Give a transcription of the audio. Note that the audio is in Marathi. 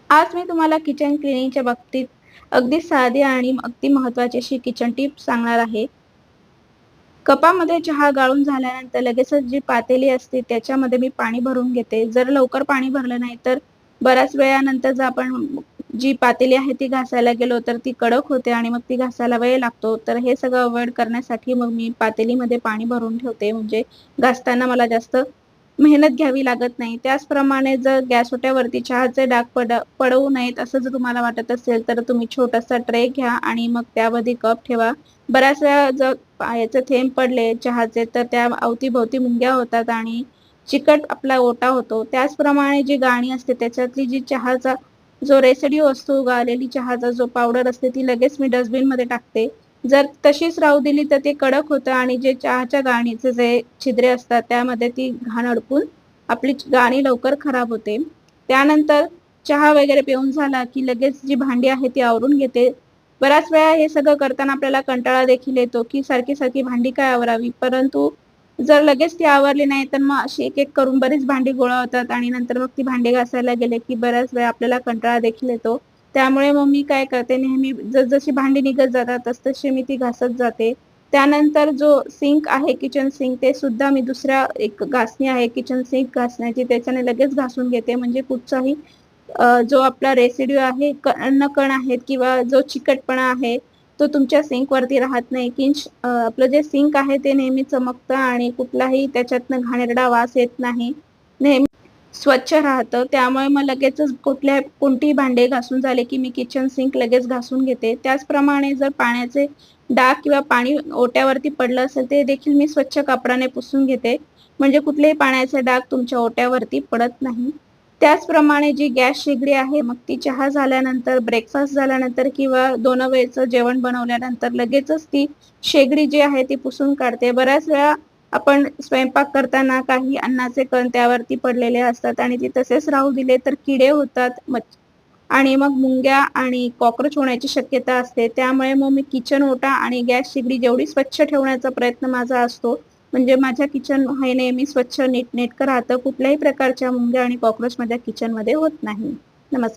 आज मी तुम्हाला किचन क्लिनिंगच्या बाबतीत अगदी साधी आणि अगदी महत्त्वाची अशी किचन टिप सांगणार आहे. कपामध्ये चहा गाळून झाल्यानंतर लगेचच जी पातेली असते त्याच्यामध्ये मी पाणी भरून घेते. जर लवकर पाणी भरलं नाही तर बऱ्याच वेळानंतर जर आपण जी पातेली आहे ती घासायला गेलो तर ती कडक होते आणि मग ती घासायला वेळ लागतो. तर हे सगळं अव्हॉइड करण्यासाठी मग मी पातेलीमध्ये पाणी भरून ठेवते. म्हणजे घासताना मला जास्त मेहनत घ्यावी लागत नाही. त्याचप्रमाणे जर गॅस ओट्यावरती चहाचे डाग पडवू नयेत असं जर तुम्हाला वाटत असेल, तर तुम्ही छोटासा ट्रे घ्या आणि मग त्यामध्ये कप ठेवा. बऱ्याच वेळा जर याचे थेंब पडले चहाचे, तर त्या अवतीभोवती मुंग्या होतात आणि चिकट आपला ओटा होतो. त्याचप्रमाणे जी गाळणी असते त्याच्यातली जी चहाचा जो रेसिड्यू असतो, गाळलेली चहाचा जो पावडर असते, ती लगेच मी डस्टबिनमध्ये टाकते. जर तशीच राहू दिली तर ते कडक होतं आणि जे चहाच्या गाळणीचे जे छिद्रे असतात त्यामध्ये ती घाण अडकून आपली गाळणी लवकर खराब होते. त्यानंतर चहा वगैरे पिऊन झाला की लगेच जी भांडी आहे ती आवरून घेते. बऱ्याच वेळा हे सगळं करताना आपल्याला कंटाळा देखील येतो, की सारखी-सारखी भांडी काय आवरावी? परंतु जर लगेच ती आवरली नाही, तर मग अशी एक-एक करून बरीच भांडी गोळा होतात आणि नंतर मग ती भांडी घासायला गेले, की बऱ्याच वेळा आपल्याला कंटाळा देखील येतो. त्यामुळे मग मी काय करते नेहमी जसजशी भांडी निघत जातात तसतशी मी ती घासत जाते. त्यानंतर जो सिंक आहे किचन सिंक ते सुद्धा मी दुसऱ्या एक घासणी आहे किचन सिंक घासण्याची त्याच्याने लगेच घासून घेते. म्हणजे कुठचाही जो आपला रेसिड्यू आहे, कण आहेत किंवा जो चिकटपणा आहे, तो तुमच्या सिंकवरती राहत नाही. आपलं जे सिंक आहे ते नेहमी चमकतं आणि कुठलाही त्याच्यातनं घाणेरडा वास येत नाही. नेहमी स्वच्छ राहतं. त्यामुळे मग लगेचच कोणतीही भांडे घासून झाले, की मी किचन सिंक लगेच घासून घेते. त्याचप्रमाणे जर पाण्याचे डाग किंवा पाणी ओट्यावरती पडलं असेल, ते देखील मी स्वच्छ कापडाने पुसून घेते. म्हणजे कुठलेही पाण्याचे डाग तुमच्या ओट्यावरती पडत नाही. त्याचप्रमाणे जी गॅस शेगडी आहे, मग ती चहा झाल्यानंतर, ब्रेकफास्ट झाल्यानंतर किंवा 2 वेळचं जेवण बनवल्यानंतर लगेचच ती शेगडी जी आहे ती पुसून काढते. बऱ्याच वेळा आपण स्वयंपाक करताना काही अन्नाचे कण त्यावरती पडलेले असतात आणि ते तसेच राहू दिले तर किडे होतात. आणि मग मुंग्या आणि कॉकरोच होण्याची शक्यता असते. त्यामुळे मग मी किचन ओटा आणि गॅस शेगडी जेवढी स्वच्छ ठेवण्याचा प्रयत्न माझा असतो, म्हणजे माझ्या किचन हे नेहमी स्वच्छ नीटनेटकं राहतं. कुठल्याही प्रकारच्या मुंग्या आणि कॉकरोच माझ्या किचनमध्ये होत नाही. नमस्कार.